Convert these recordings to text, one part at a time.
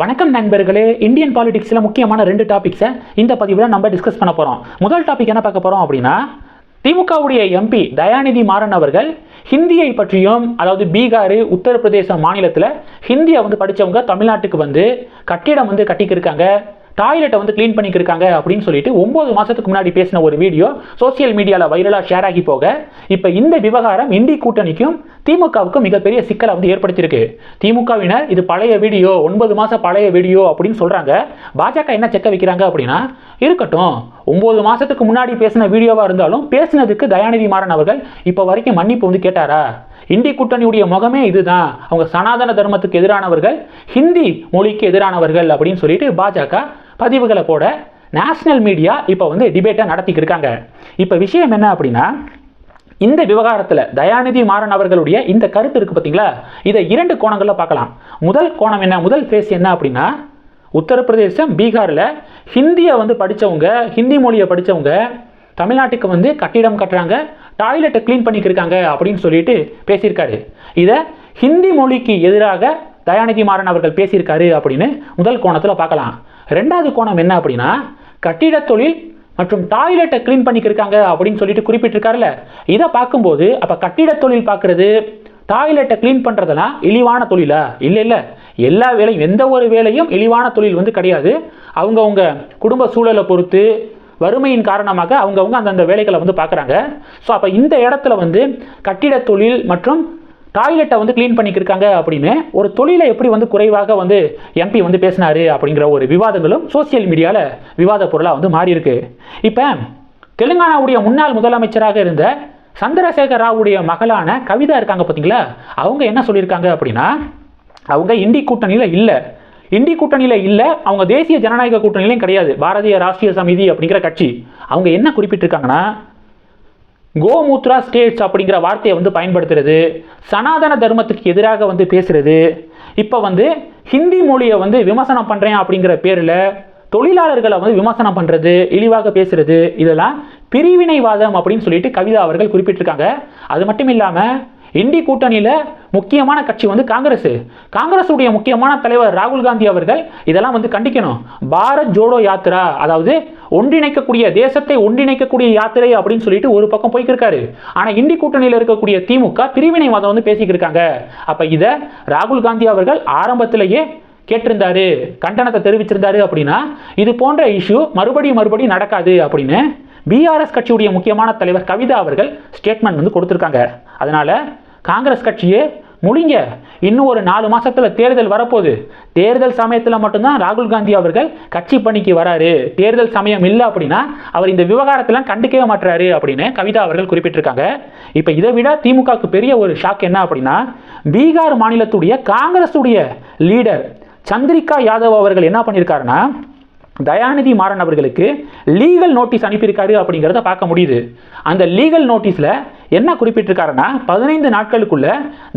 வணக்கம் நண்பர்களே. இந்தியன் பாலிடிக்ஸில் முக்கியமான 2 டாபிக்ஸை இந்த பதிவில் நம்ம டிஸ்கஸ் பண்ண போகிறோம். முதல் டாபிக் என்ன பார்க்க போகிறோம் அப்படின்னா, திமுகவுடைய எம்பி தயாநிதி மாறன் அவர்கள் ஹிந்தியை பற்றியும், அதாவது பீகார், உத்தரப்பிரதேச மாநிலத்தில் ஹிந்தியை படித்தவங்க தமிழ்நாட்டுக்கு கட்டிடம் கட்டிக்கிருக்காங்க, டாய்லெட்டை க்ளீன் பண்ணிக்கிருக்காங்க அப்படின்னு சொல்லிட்டு 9 மாதத்துக்கு முன்னாடி பேசின ஒரு வீடியோ சோசியல் மீடியாவில் வைரலாக ஷேர் ஆகி போக, இப்போ இந்த விவகாரம் இந்தி கூட்டணிக்கும் திமுகவுக்கும் மிகப்பெரிய சிக்கலை ஏற்படுத்தியிருக்கு. திமுகவினர் இது பழைய வீடியோ, 9 மாதம் பழைய வீடியோ அப்படின்னு சொல்கிறாங்க. பாஜக என்ன செக்க வைக்கிறாங்க அப்படின்னா, இருக்கட்டும் 9 மாதத்துக்கு முன்னாடி பேசின வீடியோவாக இருந்தாலும் பேசினதுக்கு தயாநிதி மாறன் அவர்கள் இப்போ வரைக்கும் மன்னிப்பு கேட்டாரா? இந்தி கூட்டணியுடைய முகமே இதுதான், அவங்க சனாதன தர்மத்துக்கு எதிரானவர்கள், ஹிந்தி மொழிக்கு எதிரானவர்கள் அப்படின்னு சொல்லிட்டு பாஜக பதிவுகளை போட நேஷனல் மீடியா இப்போ டிபேட்டை நடத்திக்கிருக்காங்க. இப்போ விஷயம் என்ன அப்படின்னா, இந்த விவகாரத்தில் தயாநிதி மாறன் அவர்களுடைய இந்த கருத்து இருக்கு பார்த்தீங்களா, இதை 2 கோணங்களில் பார்க்கலாம். முதல் கோணம் என்ன, முதல் ஃபேஸ் என்ன அப்படின்னா, உத்தரப்பிரதேசம், பீகாரில் ஹிந்தியை படித்தவங்க, ஹிந்தி மொழியை படித்தவங்க தமிழ்நாட்டுக்கு கட்டிடம் கட்டுறாங்க, டாய்லெட்டை க்ளீன் பண்ணிக்கிருக்காங்க அப்படின்னு சொல்லிட்டு பேசியிருக்காரு. இதை ஹிந்தி மொழிக்கு எதிராக தயாநிதி மாறன் அவர்கள் பேசியிருக்காரு அப்படின்னு முதல் கோணத்தில் பார்க்கலாம். 2வது கோணம் என்ன அப்படின்னா, கட்டிட தொழில் மற்றும் டாய்லெட்டை க்ளீன் பண்ணிக்கிருக்காங்க அப்படின்னு சொல்லிட்டு குறிப்பிட்டிருக்காருல்ல, இதை பார்க்கும்போது அப்போ கட்டிட தொழில் பார்க்குறது, டாய்லெட்டை க்ளீன் பண்ணுறதெல்லாம் இழிவான தொழிலா? இல்லை, எல்லா வேலையும், எந்த ஒரு வேலையும் இழிவான தொழில் கிடையாது. அவங்கவுங்க குடும்ப சூழலை பொறுத்து, வறுமையின் காரணமாக அவங்கவுங்க அந்தந்த வேலைகளை பார்க்குறாங்க. ஸோ அப்போ இந்த இடத்துல கட்டிட தொழில் மற்றும் டாய்லெட்டை க்ளீன் பண்ணிக்கிருக்காங்க அப்படின்னு ஒரு தொழிலை எப்படி குறைவாக எம்பி பேசினாரு அப்படிங்கிற ஒரு விவாதங்களும் சோசியல் மீடியாவில் விவாத பொருளாக மாறி இருக்கு. இப்போ தெலுங்கானாவுடைய முன்னாள் முதலமைச்சராக இருந்த சந்திரசேகர் ராவுடைய மகளான கவிதா இருக்காங்க பார்த்தீங்களா, அவங்க என்ன சொல்லியிருக்காங்க அப்படின்னா, அவங்க இந்தி கூட்டணியில் இல்லை, அவங்க தேசிய ஜனநாயக கூட்டணியிலையும் கிடையாது, பாரதிய ராஷ்டிரிய சமிதி அப்படிங்கிற கட்சி. அவங்க என்ன குறிப்பிட்டிருக்காங்கன்னா, கோமூத்ரா ஸ்டேட்ஸ் அப்படிங்கிற வார்த்தையை பயன்படுத்துறது, சனாதன தர்மத்துக்கு எதிராக பேசுறது, இப்போ ஹிந்தி மொழியை விமர்சனம் பண்ணுறேன் அப்படிங்கிற பேரில் தொழிலாளர்களை விமர்சனம் பண்ணுறது, இழிவாக பேசுறது, இதெல்லாம் பிரிவினைவாதம் அப்படின்னு சொல்லிட்டு கவிதா அவர்கள் குறிப்பிட்டிருக்காங்க. அது மட்டும் இல்லாமல் இந்தி கூட்டணியில் முக்கியமான கட்சி காங்கிரஸுடைய முக்கியமான தலைவர் ராகுல் காந்தி அவர்கள் இதெல்லாம் கண்டிக்கணும். பாரத் ஜோடோ யாத்திரா, அதாவது ஒன்றிணைக்கக்கூடிய, தேசத்தை ஒன்றிணைக்கக்கூடிய யாத்திரை அப்படின்னு சொல்லிட்டு ஒரு பக்கம் போய்க்கிருக்காரு. ஆனால் இந்தி கூட்டணியில் இருக்கக்கூடிய திமுக பிரிவினைவாதம் பேசிக்கிருக்காங்க. அப்போ இதை ராகுல் காந்தி அவர்கள் ஆரம்பத்திலேயே கேட்டிருந்தாரு, கண்டனத்தை தெரிவிச்சிருந்தாரு. அப்படின்னா இது போன்ற இஷ்யூ மறுபடியும் நடக்காது அப்படின்னு பிஆர்எஸ் கட்சியுடைய முக்கியமான தலைவர் கவிதா அவர்கள் ஸ்டேட்மெண்ட் கொடுத்துருக்காங்க. அதனால காங்கிரஸ் கட்சியே முடிங்க, இன்னும் ஒரு 4 மாசத்தில் தேர்தல் வரப்போகுது, தேர்தல் சமயத்தில் மட்டும்தான் ராகுல் காந்தி அவர்கள் கட்சி பணிக்கு வராரு, தேர்தல் சமயம் இல்லை அப்படின்னா அவர் இந்த விவகாரத்தெல்லாம் கண்டுக்கவே மாட்டுறாரு அப்படின்னு கவிதா அவர்கள் குறிப்பிட்டிருக்காங்க. இப்போ இதை விட திமுகவுக்கு பெரிய ஒரு ஷாக் என்ன அப்படின்னா, பீகார் மாநிலத்துடைய காங்கிரஸுடைய லீடர் சந்திரிகா யாதவ் அவர்கள் என்ன பண்ணியிருக்காருன்னா, தயாநிதி மாறன் அவர்களுக்கு லீகல் நோட்டீஸ் அனுப்பியிருக்காரு அப்படிங்கிறத பார்க்க முடியுது. அந்த லீகல் நோட்டீஸில் என்ன குறிப்பிட்டிருக்காருன்னா, 15 நாட்களுக்குள்ள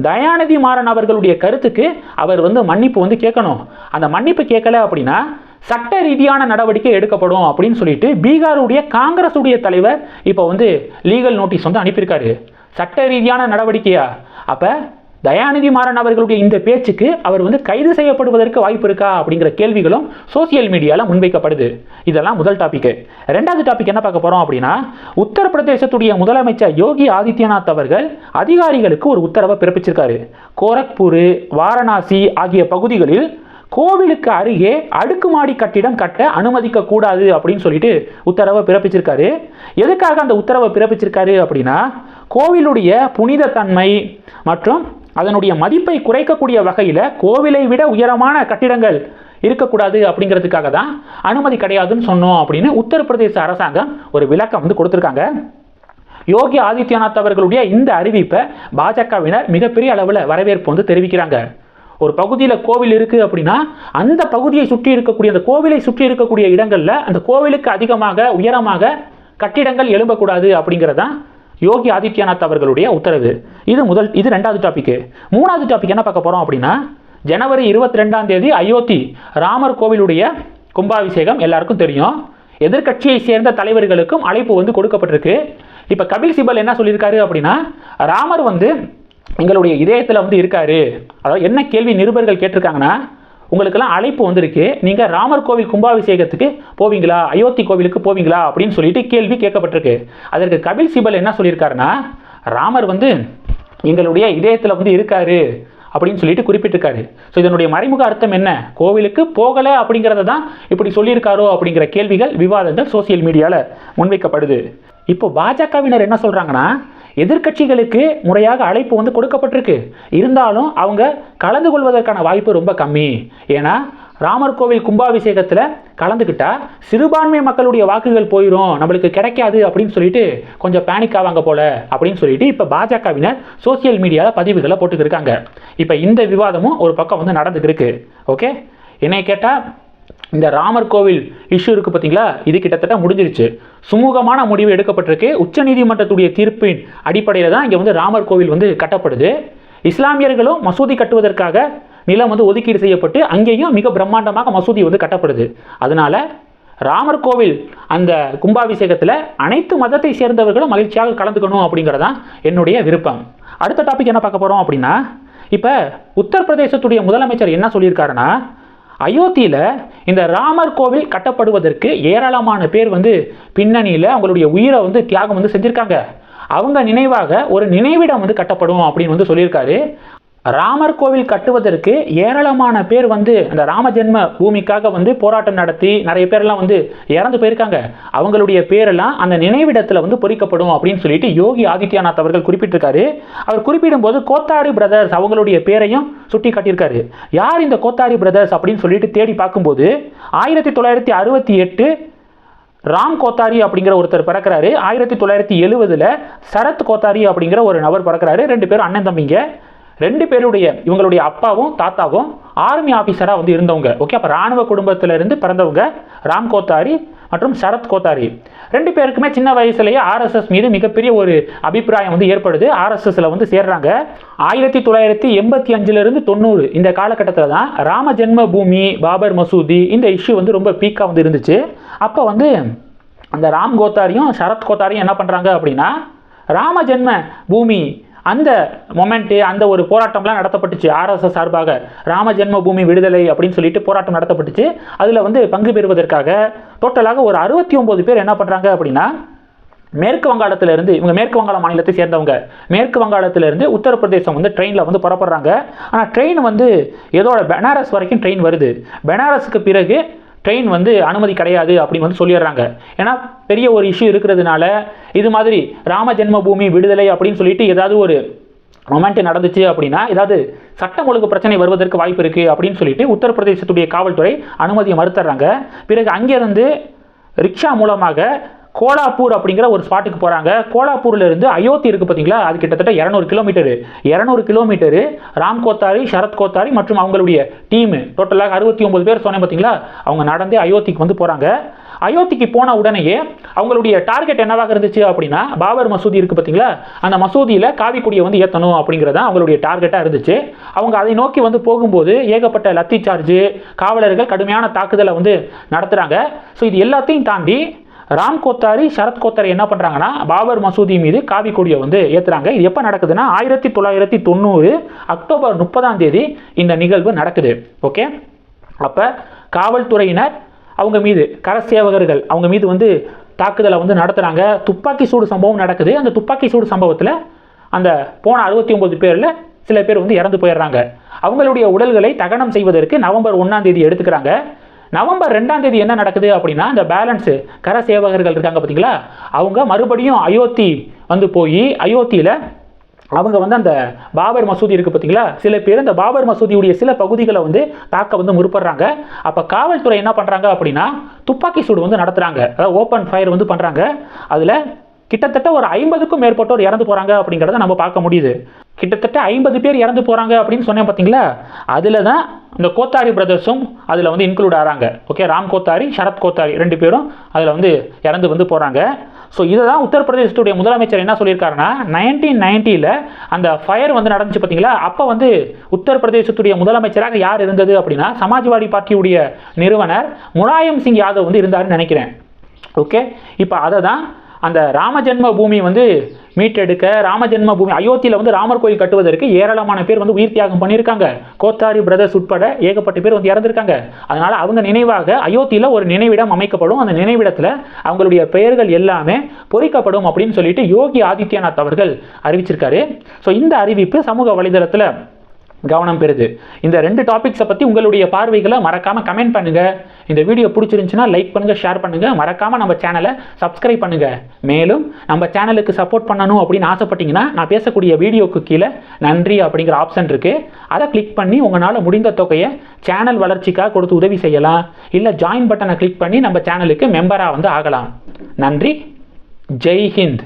தயாநிதி மாறன் அவர்களுடைய கருத்துக்கு அவர் மன்னிப்பு கேட்கணும். அந்த மன்னிப்பு கேட்கல அப்படின்னா சட்ட ரீதியான நடவடிக்கை எடுக்கப்படும் அப்படின்னு சொல்லிட்டு பீகாருடைய காங்கிரஸுடைய தலைவர் இப்போ லீகல் நோட்டீஸ் அனுப்பியிருக்காரு. சட்ட ரீதியான நடவடிக்கையா? அப்போ தயாநிதி மாறன் அவர்களுடைய இந்த பேச்சுக்கு அவர் கைது செய்யப்படுவதற்கு வாய்ப்பு இருக்கா அப்படிங்கிற கேள்விகளும் சோசியல் மீடியாவில் முன்வைக்கப்படுது. இதெல்லாம் முதல் டாபிக். 2வது டாபிக் என்ன பார்க்க போறோம் அப்படின்னா, உத்தரப்பிரதேசத்துடைய முதலமைச்சர் யோகி ஆதித்யநாத் அவர்கள் அதிகாரிகளுக்கு ஒரு உத்தரவை பிறப்பிச்சிருக்காரு. கோரக்பூர், வாரணாசி ஆகிய பகுதிகளில் கோவிலுக்கு அருகே அடுக்குமாடி கட்டிடம் கட்ட அனுமதிக்க கூடாது அப்படின்னு சொல்லிட்டு உத்தரவை பிறப்பிச்சிருக்காரு. எதுக்காக அந்த உத்தரவை பிறப்பிச்சிருக்காரு அப்படின்னா, கோவிலுடைய புனித தன்மை மற்றும் அதனுடைய மதிப்பை குறைக்கக்கூடிய வகையில் கோவிலை விட உயரமான கட்டிடங்கள் இருக்கக்கூடாது அப்படிங்கிறதுக்காக தான் அனுமதி கிடையாதுன்னு சொன்னோம் அப்படின்னு உத்தரப்பிரதேச அரசாங்கம் ஒரு விளக்கம் கொடுத்துருக்காங்க. யோகி ஆதித்யநாத் அவர்களுடைய இந்த அறிவிப்பை பாஜகவினர் மிகப்பெரிய அளவில் வரவேற்பு தெரிவிக்கிறாங்க. ஒரு பகுதியில் கோவில் இருக்குது அப்படின்னா அந்த பகுதியை சுற்றி இருக்கக்கூடிய, அந்த கோவிலை சுற்றி இருக்கக்கூடிய இடங்களில் அந்த கோவிலுக்கு அதிகமாக உயரமாக கட்டிடங்கள் எழும்பக்கூடாது அப்படிங்கிறதான் யோகி ஆதித்யநாத் அவர்களுடைய உத்தரவு. இது 2வது டாபிக். 3வது டாபிக் என்ன பார்க்க போகிறோம் அப்படின்னா, ஜனவரி 22ஆம் தேதி அயோத்தி ராமர் கோவிலுடைய கும்பாபிஷேகம் எல்லாருக்கும் தெரியும். எதிர்கட்சியை சேர்ந்த தலைவர்களுக்கும் அழைப்பு கொடுக்கப்பட்டிருக்கு. இப்போ கபில் சிபல் என்ன சொல்லியிருக்காரு அப்படின்னா, ராமர் எங்களுடைய இதயத்தில் இருக்காரு. அதாவது என்ன கேள்வி நிருபர்கள் கேட்டிருக்காங்கன்னா, உங்களுக்கெல்லாம் அழைப்பு வந்திருக்கு, நீங்கள் ராமர் கோவில் கும்பாபிஷேகத்துக்கு போவீங்களா, அயோத்தி கோவிலுக்கு போவீங்களா அப்படின்னு சொல்லிட்டு கேள்வி கேட்கப்பட்டிருக்கு. அதற்கு கபில் சிபல் என்ன சொல்லியிருக்காருன்னா, ராமர் வந்து எங்களுடைய இதயத்தில் வந்து இருக்காரு அப்படின்னு சொல்லிட்டு குறிப்பிட்டிருக்காரு. ஸோ இதனுடைய மறைமுக அர்த்தம் என்ன, கோவிலுக்கு போகலை அப்படிங்கிறத தான் இப்படி சொல்லியிருக்காரோ அப்படிங்கிற கேள்விகள், விவாதங்கள் சோசியல் மீடியாவில் முன்வைக்கப்படுது. இப்போ பாஜகவினர் என்ன சொல்கிறாங்கன்னா, எதிர்க்கட்சிகளுக்கு முறையாக அழைப்பு வந்து கொடுக்கப்பட்டிருக்கு, இருந்தாலும் அவங்க கலந்து கொள்வதற்கான வாய்ப்பு ரொம்ப கம்மி. ஏன்னா ராமர் கோவில் கும்பாபிஷேகத்தில் கலந்துக்கிட்டா சிறுபான்மை மக்களுடைய வாக்குகள் போயிடும், நம்மளுக்கு கிடைக்காது அப்படின்னு சொல்லிட்டு கொஞ்சம் பேனிக் ஆவாங்க போல அப்படின்னு சொல்லிட்டு இப்போ பாஜகவினர் சோசியல் மீடியாவில் பதிவுகளை போட்டுக்கிருக்காங்க. இப்போ இந்த விவாதமும் ஒரு பக்கம் வந்து நடந்துக்கு இருக்கு. ஓகே, என்னை கேட்டால் இந்த ராமர் கோவில் இஷ்யூ இருக்குது பார்த்தீங்களா, இது கிட்டத்தட்ட முடிஞ்சிருச்சு. சுமூகமான முடிவு எடுக்கப்பட்டிருக்கு. உச்சநீதிமன்றத்துடைய தீர்ப்பின் அடிப்படையில் தான் இங்கே வந்து ராமர் கோவில் வந்து கட்டப்படுது. இஸ்லாமியர்களும் மசூதி கட்டுவதற்காக நிலம் வந்து ஒதுக்கீடு செய்யப்பட்டு அங்கேயும் மிக பிரம்மாண்டமாக மசூதி வந்து கட்டப்படுது. அதனால ராமர் கோவில் அந்த கும்பாபிஷேகத்தில் அனைத்து மதத்தை சேர்ந்தவர்களும் மகிழ்ச்சியாக கலந்துக்கணும் அப்படிங்கிறதான் என்னுடைய விருப்பம். அடுத்த டாபிக் என்ன பார்க்க போகிறோம் அப்படின்னா, இப்போ உத்தரப்பிரதேசத்துடைய முதலமைச்சர் என்ன சொல்லியிருக்காருன்னா, அயோத்தியில் இந்த ராமர் கோவில் கட்டப்படுவதற்கு ஏராளமான பேர் வந்து பின்னணியில் அவங்களுடைய உயிரை வந்து தியாகம் வந்து செஞ்சுருக்காங்க. அவங்க நினைவாக ஒரு நினைவிடம் வந்து கட்டப்படும் அப்படின்னு வந்து சொல்லியிருக்காரு. ராமர் கோவில் கட்டுவதற்கு ஏராளமான பேர் வந்து அந்த ராம ஜென்ம பூமிக்காக வந்து போராட்டம் நடத்தி நிறைய பேரெல்லாம் வந்து இறந்து போயிருக்காங்க. அவங்களுடைய பேரெல்லாம் அந்த நினைவிடத்தில் வந்து பொறிக்கப்படும் அப்படின்னு சொல்லிட்டு யோகி ஆதித்யநாத் அவர்கள் குறிப்பிட்டிருக்காரு. அவர் குறிப்பிடும் போது கோத்தாரி பிரதர்ஸ் அவங்களுடைய பேரையும் சுட்டி காட்டியிருக்காரு. யார் இந்த கோத்தாரி பிரதர்ஸ் அப்படின்னு சொல்லிட்டு தேடி பார்க்கும்போது 1968 ராம் கோத்தாரி அப்படிங்கிற ஒருத்தர் பிறக்கிறாரு. 1970 சரத் கோத்தாரி அப்படிங்கிற ஒரு நபர் பிறக்கிறாரு. 2 பேரும் அண்ணன் தம்பிங்க. 2 பேருடைய இவங்களுடைய அப்பாவும் தாத்தாவும் ஆர்மி ஆஃபீஸராக வந்து இருந்தவங்க. ஓகே, அப்போ ராணுவ குடும்பத்திலிருந்து பிறந்தவங்க ராம் கோத்தாரி மற்றும் சரத் கோத்தாரி. 2 பேருக்குமே சின்ன வயசுலேயே ஆர்எஸ்எஸ் மீது மிகப்பெரிய ஒரு அபிப்பிராயம் வந்து ஏற்படுது. ஆர்எஸ்எஸ்ல வந்து சேர்றாங்க. 1985 90 இந்த காலகட்டத்தில் தான் ராம ஜென்ம பூமி, பாபர் மசூதி இந்த இஷ்யூ வந்து ரொம்ப பீக்காக வந்து இருந்துச்சு. அப்போ வந்து அந்த ராம் கோத்தாரியும் சரத் கோத்தாரியும் என்ன பண்ணுறாங்க அப்படின்னா, ராம ஜென்ம பூமி அந்த மொமெண்ட்டு அந்த ஒரு போராட்டம்லாம் நடத்தப்பட்டுச்சு. ஆர்எஸ்எஸ் சார்பாக ராம ஜென்ம பூமி விடுதலை அப்படின்னு சொல்லிட்டு போராட்டம் நடத்தப்பட்டுச்சு. அதில் வந்து பங்கு பெறுவதற்காக டோட்டலாக ஒரு 69 பேர் என்ன பண்ணுறாங்க அப்படின்னா, மேற்கு வங்காளத்திலிருந்து, இவங்க மேற்கு வங்காள மாநிலத்தை சேர்ந்தவங்க, மேற்கு வங்காளத்திலிருந்து உத்தரப்பிரதேசம் வந்து ட்ரெயினில் வந்து புறப்படுறாங்க. ஆனால் ட்ரெயின் வந்து ஏதோட பெனாரஸ் வரைக்கும் ட்ரெயின் வருது. பெனாரஸுக்கு பிறகு ட்ரெயின் வந்து அனுமதி கிடையாது அப்படின்னு வந்து சொல்லிடுறாங்க. ஏன்னா பெரிய ஒரு இஷ்யூ இருக்கிறதுனால இது மாதிரி ராம ஜென்ம பூமி விடுதலை அப்படின்னு சொல்லிட்டு ஏதாவது ஒரு மொமெண்ட் நடந்துச்சு அப்படின்னா ஏதாவது சட்டம் ஒழுங்கு பிரச்சனை வருவதற்கு வாய்ப்பு இருக்குது அப்படின்னு சொல்லிட்டு உத்தரப்பிரதேசத்துடைய காவல்துறை அனுமதியை மறுத்துறாங்க. பிறகு அங்கேருந்து ரிக்ஷா மூலமாக கோலாப்பூர் அப்படிங்கிற ஒரு ஸ்பாட்டுக்கு போகிறாங்க. கோலாப்பூர்லேருந்து அயோத்தி இருக்குது பார்த்தீங்களா, அது கிட்டத்தட்ட 200 கிலோமீட்டரு. ராம் கோத்தாரி, சரத் கோத்தாரி மற்றும் அவங்களுடைய டீமு டோட்டலாக 69 பேர் சொன்னேன் பார்த்தீங்களா, அவங்க நடந்தே அயோத்திக்கு வந்து போகிறாங்க. அயோத்திக்கு போன உடனேயே அவங்களுடைய டார்கெட் என்னவாக இருந்துச்சு அப்படின்னா, பாபர் மசூதி இருக்குது பார்த்தீங்களா, அந்த மசூதியில் காவி கொடியை வந்து ஏற்றணும் அப்படிங்கிறது தான் அவங்களுடைய டார்கெட்டாக இருந்துச்சு. அவங்க அதை நோக்கி வந்து போகும்போது ஏகப்பட்ட லத்தி சார்ஜு, காவலர்கள் கடுமையான தாக்குதலை வந்து நடத்துகிறாங்க. ஸோ இது எல்லாத்தையும் தாண்டி ராம் கோத்தாரி, சரத் கோத்தாரி என்ன பண்ணுறாங்கன்னா, பாபர் மசூதி மீது காவி கொடியை வந்து ஏற்றுறாங்க. இது எப்போ நடக்குதுன்னா 1990 அக்டோபர் 30 இந்த நிகழ்வு நடக்குது. ஓகே, அப்போ காவல்துறையினர் அவங்க மீது, கரசேவகர்கள் அவங்க மீது வந்து தாக்குதலை வந்து நடத்துகிறாங்க. துப்பாக்கி சூடு சம்பவம் நடக்குது. அந்த துப்பாக்கி சூடு சம்பவத்தில் அந்த போன 69 பேரில் சில பேர் வந்து இறந்து போயிடுறாங்க. அவங்களுடைய உடல்களை தகனம் செய்வதற்கு நவம்பர் 1 எடுத்துக்கிறாங்க. நவம்பர் 2 என்ன நடக்குது அப்படின்னா, இந்த பேலன்ஸு கரசேவகர்கள் இருக்காங்க பார்த்தீங்களா, அவங்க மறுபடியும் அயோத்தி வந்து போய் அயோத்தியில் அவங்க வந்து அந்த பாபர் மசூதி இருக்குது பார்த்தீங்களா, சில பேர் அந்த பாபர் மசூதியுடைய சில பகுதிகளை வந்து தாக்க வந்து முற்படுறாங்க. அப்போ காவல்துறை என்ன பண்ணுறாங்க அப்படின்னா, துப்பாக்கி சூடு வந்து நடத்துகிறாங்க. அதாவது ஓப்பன் ஃபயர் வந்து பண்ணுறாங்க. அதில் கிட்டத்தட்ட ஒரு 50க்கும் மேற்பட்டோர் இறந்து போகிறாங்க அப்படிங்கிறத நம்ம பார்க்க முடியுது. கிட்டத்தட்ட 50 பேர் இறந்து போகிறாங்க அப்படின்னு சொன்னேன் பார்த்தீங்களா, அதில் தான் இந்த கோத்தாரி பிரதர்ஸும் அதில் வந்து இன்க்ளூட் ஆகிறாங்க. ஓகே, ராம் கோத்தாரி, சரத் கோத்தாரி 2 பேரும் அதில் வந்து இறந்து வந்து போகிறாங்க. ஸோ இதை தான் உத்தரப்பிரதேசத்துடைய முதலமைச்சர் என்ன சொல்லியிருக்காருன்னா, 1990 அந்த ஃபயர் வந்து நடந்துச்சு பார்த்தீங்களா, அப்போ வந்து உத்தரப்பிரதேசத்துடைய முதலமைச்சராக யார் இருந்தது அப்படின்னா, சமாஜ்வாடி பார்ட்டியுடைய நிறுவனர் முலாயம் சிங் யாதவ் வந்து இருந்தாருன்னு நினைக்கிறேன். ஓகே, இப்போ அதை தான் அந்த ராமஜென்ம பூமி வந்து மீட்டெடுக்க, ராமஜென்ம பூமி அயோத்தியில் வந்து ராமர் கோயில் கட்டுவதற்கு ஏராளமான பேர் வந்து உயிர் தியாகம் பண்ணியிருக்காங்க. கோத்தாரி பிரதர்ஸ் உட்பட ஏகப்பட்ட பேர் வந்து இறந்துருக்காங்க. அதனால அவங்க நினைவாக அயோத்தியில் ஒரு நினைவிடம் அமைக்கப்படும். அந்த நினைவிடத்தில் அவங்களுடைய பெயர்கள் எல்லாமே பொறிக்கப்படும் அப்படின்னு சொல்லிட்டு யோகி ஆதித்யநாத் அவர்கள் அறிவிச்சிருக்காரு. ஸோ இந்த அறிவிப்பு சமூக வலைதளத்தில் கவனம் பெறுது. இந்த 2 டாபிக்ஸை பற்றி உங்களுடைய பார்வைகளை மறக்காமல் கமெண்ட் பண்ணுங்கள். இந்த வீடியோ பிடிச்சிருந்துச்சுன்னா லைக் பண்ணுங்கள், ஷேர் பண்ணுங்கள். மறக்காமல் நம்ம சேனலை சப்ஸ்கிரைப் பண்ணுங்கள். மேலும் நம்ம சேனலுக்கு சப்போர்ட் பண்ணணும் அப்படின்னு ஆசைப்பட்டீங்கன்னா நான் பேசக்கூடிய வீடியோக்கு கீழே நன்றி அப்படிங்கிற ஆப்ஷன் இருக்குது. அதை கிளிக் பண்ணி உங்களால் முடிந்த தொகையை சேனல் வளர்ச்சிக்காக கொடுத்து உதவி செய்யலாம். இல்லை ஜாயின் பட்டனை கிளிக் பண்ணி நம்ம சேனலுக்கு மெம்பராக வந்து ஆகலாம். நன்றி. ஜெய் ஹிந்த்.